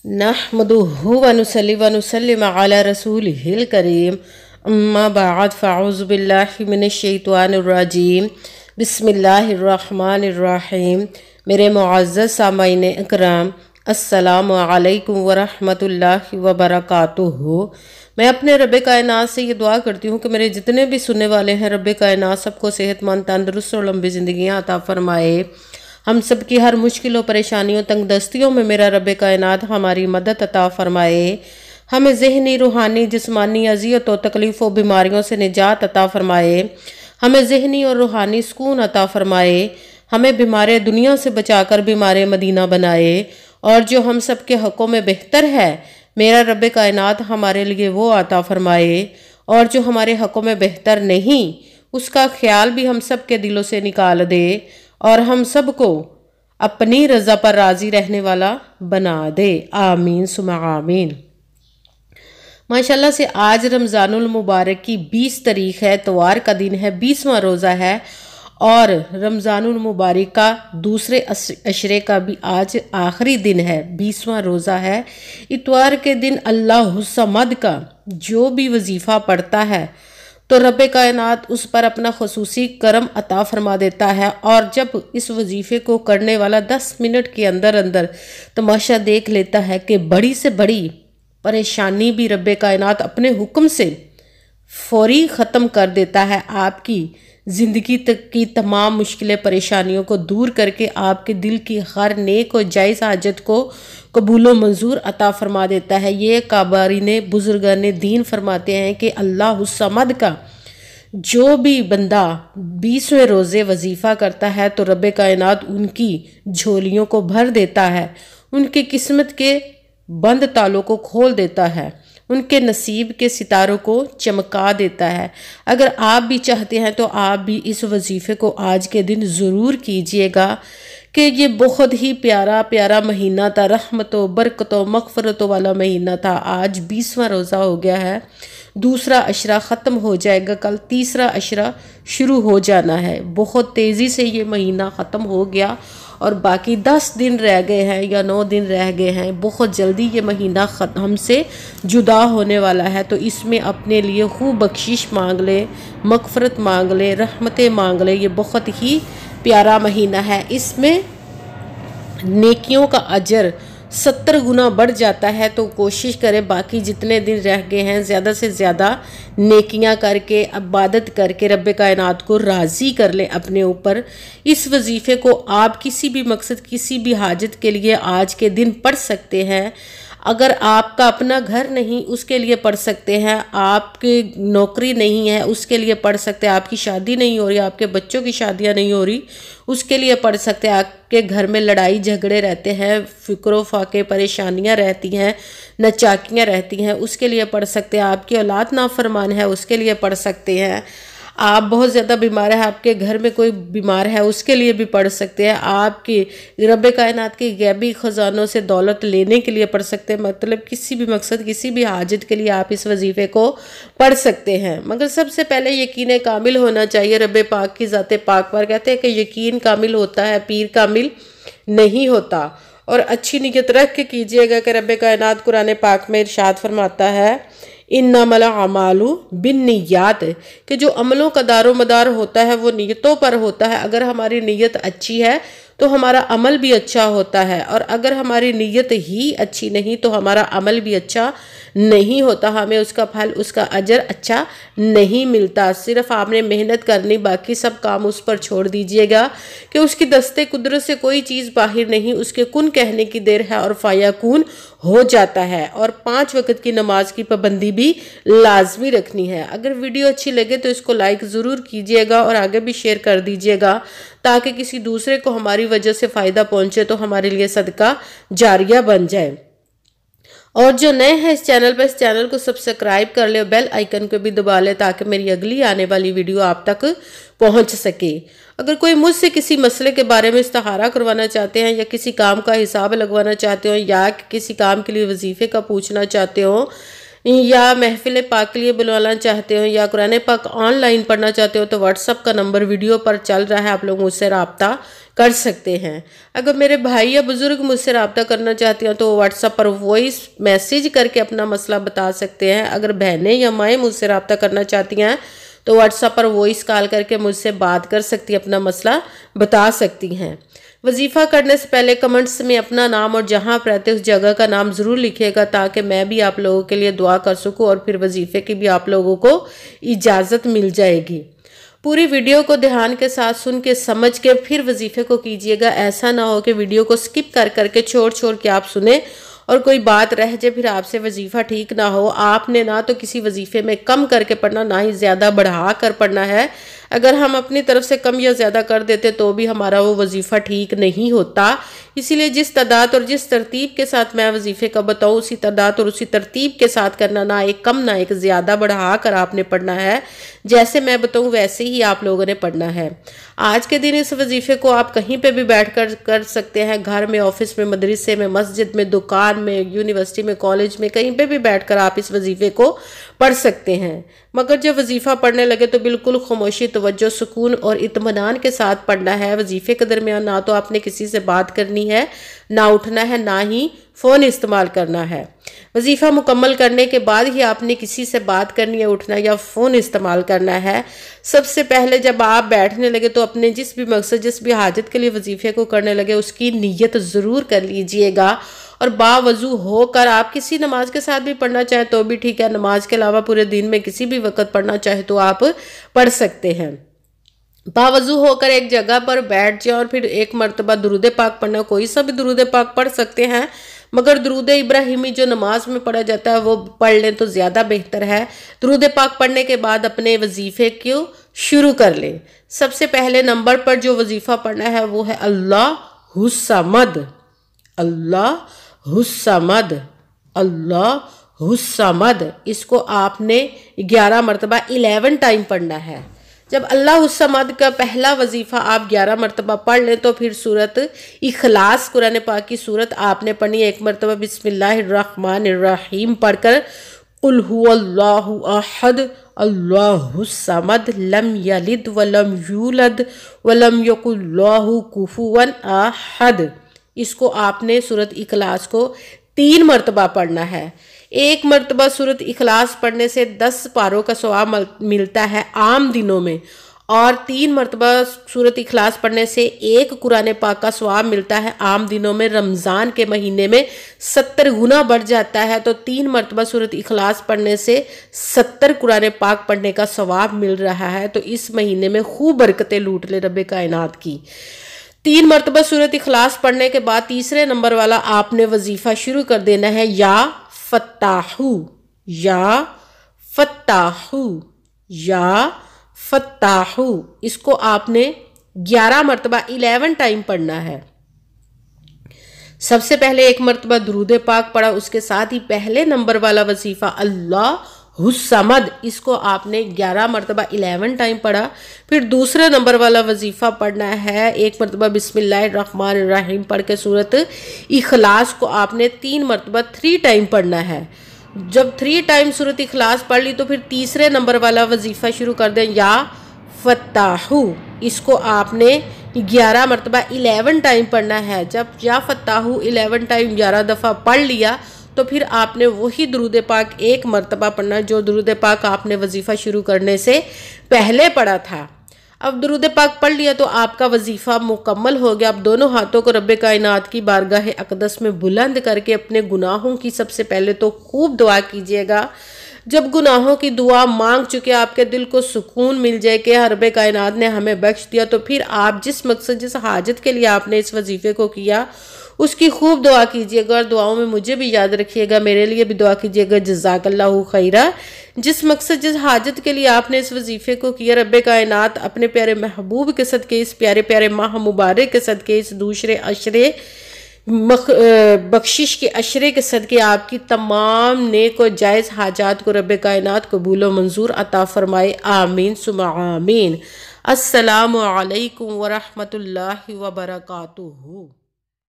नहमदुहु व नुसल्ली व नुसल्लिम अला रसूलिहिल करीम अम्मा बाद फ़अऊज़ु बिल्लाहि मिनश शैतानिर रजीम बिस्मिल्लाहिर्रहमानिर रहीम। मेरे मुअज़्ज़ज़ सामाईन इकराम, अस्सलामु अलैकुम व रहमतुल्लाहि व बरकातुहू। मैं अपने रब कायनात से ये दुआ करती हूँ कि मेरे जितने भी सुनने वाले हैं, रब कायनात सबको सेहतमंद, तंदुरुस्त और लंबी ज़िंदगियाँ अता फ़रमाए। हम सब की हर मुश्किलों, परेशानियों, तंग दस्तियों में मेरा रब कायनात हमारी मदद अता फ़रमाए। हमें ज़हनी, रूहानी, जिस्मानी अज़ियत और तकलीफ़ों, बीमारियों से निजात अता फ़रमाए। हमें ज़हनी और रूहानी सुकून अता फ़रमाए। हमें बीमार दुनिया से बचाकर बीमार मदीना बनाए। और जो हम सब के हक़ों में बेहतर है, मेरा रब कायनात हमारे लिए वो अता फ़रमाए। और जो हमारे हक़ों में बेहतर नहीं, उसका ख्याल भी हम सब के दिलों से निकाल दे और हम सब को अपनी रज़ा पर राज़ी रहने वाला बना दे। आमीन सुमा आमीन। माशाल्लाह से आज रमज़ानुल मुबारक की 20 तारीख है, इतवार का दिन है, 20वां रोज़ा है और रमज़ानुल मुबारक का दूसरे अशरे का भी आज आखिरी दिन है, 20वां रोज़ा है। इतवार के दिन अल्लाह समद का जो भी वजीफ़ा पढ़ता है तो रब कायनात उस पर अपना खसूसी करम अता फरमा देता है। और जब इस वजीफ़े को करने वाला 10 मिनट के अंदर अंदर तमाशा देख लेता है कि बड़ी से बड़ी परेशानी भी रब कायनात अपने हुक्म से फौरी ख़त्म कर देता है। आपकी ज़िंदगी तक की तमाम मुश्किलें, परेशानियों को दूर करके आपके दिल की हर नेक और जायज़ हाजत को कबूल व मंजूर अता फरमा देता है। ये काबारीने बुजुर्गान दीन फरमाते हैं कि अल्लाह समद का जो भी बंदा 20वें रोज़े वजीफ़ा करता है तो रब कायनात उनकी झोलियों को भर देता है, उनके किस्मत के बंद तालों को खोल देता है, उनके नसीब के सितारों को चमका देता है। अगर आप भी चाहते हैं तो आप भी इस वजीफ़े को आज के दिन ज़रूर कीजिएगा कि ये बहुत ही प्यारा प्यारा महीना था, रहमतों, बरकतों, मग़फ़िरतों वाला महीना था। आज 20वां रोज़ा हो गया है, दूसरा अशरा ख़त्म हो जाएगा, कल तीसरा अशरा शुरू हो जाना है। बहुत तेज़ी से ये महीना ख़त्म हो गया और बाकी 10 दिन रह गए हैं या 9 दिन रह गए हैं। बहुत jल्दी ये महीना हमसे जुदा होने वाला है, तो इसमें अपने लिए खूब बख्शिश मांग ले, मग़फ़िरत मांग ले, रहमतें मांग ले। ये बहुत ही प्यारा महीना है, इसमें नेकियों का अजर 70 गुना बढ़ जाता है। तो कोशिश करें बाकी जितने दिन रह गए हैं ज़्यादा से ज़्यादा नेकियां करके, इबादत करके रब कायनात को राज़ी कर ले अपने ऊपर। इस वजीफ़े को आप किसी भी मकसद, किसी भी हाजत के लिए आज के दिन पढ़ सकते हैं। अगर आपका अपना घर नहीं, उसके लिए पढ़ सकते हैं। आपकी नौकरी नहीं है, उसके लिए पढ़ सकते हैं। आपकी शादी नहीं हो रही, आपके बच्चों की शादियां नहीं हो रही, उसके लिए पढ़ सकते हैं। आपके घर में लड़ाई झगड़े रहते हैं, फ़िक्र फाके, परेशानियां रहती हैं, नचाकियां रहती हैं, उसके लिए पढ़ सकते हैं। आपकी औलाद नाफरमान है, उसके लिए पढ़ सकते हैं। आप बहुत ज़्यादा बीमार है, आपके घर में कोई बीमार है, उसके लिए भी पढ़ सकते हैं। आपके रब कायनात के गैबी ख़जानों से दौलत लेने के लिए पढ़ सकते हैं। मतलब किसी भी मकसद, किसी भी हाजत के लिए आप इस वजीफ़े को पढ़ सकते हैं। मगर सबसे पहले यकीन कामिल होना चाहिए। रब पाक की ज़ात पाक पर कहते हैं कि यकीन कामिल होता है, पीर कामिल नहीं होता। और अच्छी नीयत रख के कीजिएगा कि रब कायनात कुरान पाक में इरशाद फरमाता है, इन्नमल अमालु बिन्नियात, कि जो अमलों का दारो मदार होता है वो नीयतों पर होता है। अगर हमारी नीयत अच्छी है तो हमारा अमल भी अच्छा होता है, और अगर हमारी नीयत ही अच्छी नहीं तो हमारा अमल भी अच्छा नहीं होता, हमें उसका फल, उसका अजर अच्छा नहीं मिलता। सिर्फ आपने मेहनत करनी, बाकी सब काम उस पर छोड़ दीजिएगा कि उसकी दस्ते कुदरत से कोई चीज़ बाहर नहीं, उसके कुन कहने की देर है और फायाकून हो जाता है। और 5 वक्त की नमाज की पाबंदी भी लाजमी रखनी है। अगर वीडियो अच्छी लगे तो इसको लाइक ज़रूर कीजिएगा और आगे भी शेयर कर दीजिएगा ताकि किसी दूसरे को हमारी वजह से फ़ायदा पहुंचे तो हमारे लिए सदका जारिया बन जाए। और जो नए हैं इस चैनल पर, इस चैनल को सब्सक्राइब कर ले, बेल आइकन को भी दबा ले ताकि मेरी अगली आने वाली वीडियो आप तक पहुंच सके। अगर कोई मुझसे किसी मसले के बारे में इस्तिखारा करवाना चाहते हैं या किसी काम का हिसाब लगवाना चाहते हो या किसी काम के लिए वजीफ़े का पूछना चाहते हो یا محفل پاک کے لیے بلوانا چاہتے ہو یا قرآن پاک آن لائن پڑھنا چاہتے ہو تو واٹس ایپ کا نمبر ویڈیو پر چل رہا ہے، آپ لوگ مجھ سے رابطہ کر سکتے ہیں۔ اگر میرے بھائی یا بزرگ مجھ سے رابطہ کرنا چاہتے ہیں تو واٹس ایپ پر وائس میسیج کر کے اپنا مسئلہ بتا سکتے ہیں۔ اگر بہنیں یا مائیں مجھ سے رابطہ کرنا چاہتی ہیں تو واٹس ایپ پر وائس کال کر کے مجھ سے بات کر سکتی، اپنا مسئلہ بتا سکتی ہیں۔ وظیفہ کرنے سے پہلے کمنٹس میں اپنا نام اور جہاں آپ رہتے اس جگہ کا نام ضرور لکھیے گا تاکہ میں بھی آپ لوگوں کے لیے دعا کر سکوں اور پھر وظیفے کی بھی آپ لوگوں کو اجازت مل جائے گی۔ پوری ویڈیو کو دھیان کے ساتھ سن کے سمجھ کے پھر وظیفے کو کیجیے گا، ایسا نہ ہو کہ ویڈیو کو سکپ کر کے چھوڑ کے آپ سنیں اور کوئی بات رہ جائے پھر آپ سے وظیفہ ٹھیک نہ ہو۔ آپ نے نہ تو کسی وظیفے میں کم کر کے پڑھنا نہ ہی زیادہ بڑھا کر پڑھنا ہے۔ اگر ہم اپنی طرف سے کم یا زیادہ کر دیتے تو بھی ہمارا وہ وظیفہ ٹھیک نہیں ہوتا۔ اسی لیے جس تعداد اور جس ترتیب کے ساتھ میں وظیفے کا بتاؤں اسی تعداد اور اسی ترتیب کے ساتھ کرنا، نہ ایک کم نہ ایک زیادہ بڑھا کر آپ نے پڑھنا ہے۔ جیسے میں بتاؤں ویسے ہی آپ لوگوں نے پڑھنا ہے۔ آج کے دن اس وظیفے کو آپ کہیں پہ بھی بیٹھ کر سکتے ہیں، گھر میں، آفس میں، مدرسے میں، مسجد میں، دکان میں، یونیورسٹی میں، کالج میں، کہیں پہ بھی بیٹھ کر آپ اس وظیفے کو پڑھ سکتے ہیں۔ مگر جب وظیفہ پڑھنے لگے تو بالکل خاموشی، توجہ، سکون اور اطمینان کے ساتھ پڑھنا ہے۔ وظیفے کے درمیان نہ تو آپ نے کسی سے بات کرنی ہے، نہ اٹھنا ہے، نہ ہی فون استعمال کرنا ہے۔ وظیفہ مکمل کرنے کے بعد ہی آپ نے کسی سے بات کرنی ہے، اٹھنا یا فون استعمال کرنا ہے۔ سب سے پہلے جب آپ بیٹھنے لگے تو اپنے جس بھی مقصد، جس بھی حاجت کے لیے وظیفے کو کرنے لگے اس کی نیت ضرور کر لیجئے گا، اور باوضو ہو کر آپ کسی نماز کے ساتھ بھی پڑھنا چاہیں تو بھی ٹھیک ہے، نماز کے علاوہ پورے دن میں کسی بھی وقت پڑھنا چاہے تو آپ پڑھ سکتے ہیں۔ باوضو ہو کر ایک جگہ پر بیٹھ جائیں اور پھر ایک مرتبہ درود پاک پڑھنا، کوئی سا بھی درود پاک پڑھ سکتے ہیں، مگر درود ابراہیمی جو نماز میں پڑھا جاتا ہے وہ پڑھ لیں تو زیادہ بہتر ہے۔ درود پاک پڑھنے کے بعد اپنے وظیفے کو شروع کر لیں۔ سب سے پہلے نمبر پر جو وظیفہ پڑھنا ہے وہ ہے اللہ الصمد، اللہ الصمد، اللہ الصمد۔ اس کو آپ نے 11 مرتبہ 11 ٹائم پڑھنا ہے۔ جب اللہ الصمد کا پہلا وظیفہ آپ 11 مرتبہ پڑھ لیں تو پھر سورت اخلاص، قرآن پاک کی سورت آپ نے پڑھنی ہے۔ ایک مرتبہ بسم اللہ الرحمن الرحیم پڑھ کر قل هو اللہ احد اللہ الصمد لم یلد ولم یولد ولم یکن لہ کفوا احد، اس کو آپ نے سورت اخلاص کو 3 مرتبہ پڑھنا ہے۔ ایک مرتبہ سورت اخلاص پڑھنے سے 10 پاروں کا ثواب ملتا ہے عام دنوں میں، اور 3 مرتبہ سورت اخلاص پڑھنے سے 1 قرآن پاک کا ثواب ملتا ہے عام دنوں میں۔ رمضان کے مہینے میں 70 گنا بڑھ جاتا ہے، تو 3 مرتبہ سورت اخلاص پڑھنے سے 70 قرآن پاک پڑھنے کا ثواب مل رہا ہے۔ تو اس مہینے میں خوب برکتیں لوٹ لے رب کائنات کی۔ 3 مرتبہ سورت اخلاص پڑھنے کے بعد تیسرے نمبر والا آپ نے وظیفہ شروع کر دینا ہے، یا فتاحو، یا فتاحو، یا فتاحو۔ اس کو آپ نے 11 مرتبہ 11 ٹائم پڑھنا ہے۔ سب سے پہلے ایک مرتبہ درود پاک پڑھا، اس کے ساتھ ہی پہلے نمبر والا وظیفہ اللہ الصمد، اس کو آپ نے 11 مرتبہ 11 ٹائم پڑھا۔ پھر دوسرے نمبر والا وظیفہ پڑھنا ہے، ایک مرتبہ بسم اللہ الرحمن الرحیم پڑھ کے سورت اخلاص کو آپ نے 3 مرتبہ 3 ٹائم پڑھنا ہے۔ جب 3 ٹائم سورت اخلاص پڑھ لی تو پھر تیسرے نمبر والا وظیفہ شروع کر دیں، یا فتاحو، اس کو آپ نے 11 مرتبہ 11 ٹائم پڑھنا ہے۔ جب یا فتاحو 11 ٹائم 11 دفعہ پڑھ لیا تو پھر آپ نے وہی درود پاک 1 مرتبہ پڑھنا جو درود پاک آپ نے وظیفہ شروع کرنے سے پہلے پڑھا تھا۔ اب درود پاک پڑھ لیا تو آپ کا وظیفہ مکمل ہو گیا۔ اب دونوں ہاتھوں کو رب کائنات کی بارگاہ اقدس میں بلند کر کے اپنے گناہوں کی سب سے پہلے تو خوب دعا کیجیے گا۔ جب گناہوں کی دعا مانگ چکے آپ کے دل کو سکون مل جائے کہ رب کائنات نے ہمیں بخش دیا، تو پھر آپ جس مقصد، جس حاجت کے لیے آپ نے اس وظیفے کو کیا اس کی خوب دعا کیجیے گا، اور دعاؤں میں مجھے بھی یاد رکھیے گا، میرے لیے بھی دعا کیجیے گا۔ جزاک اللہ خیرہ۔ جس مقصد، جس حاجت کے لیے آپ نے اس وظیفے کو کیا، رب کائنات اپنے پیارے محبوب کے صدقے، اس پیارے پیارے ماہ مبارک کے صدقے، اس دوسرے عشرے بخشش کے عشرے کے صدقے آپ کی تمام نیک و جائز حاجات کو رب کائنات قبول و منظور عطا فرمائے، آمین ثم آمین۔ السلام علیکم ورحمۃ اللہ وبرکاتہ۔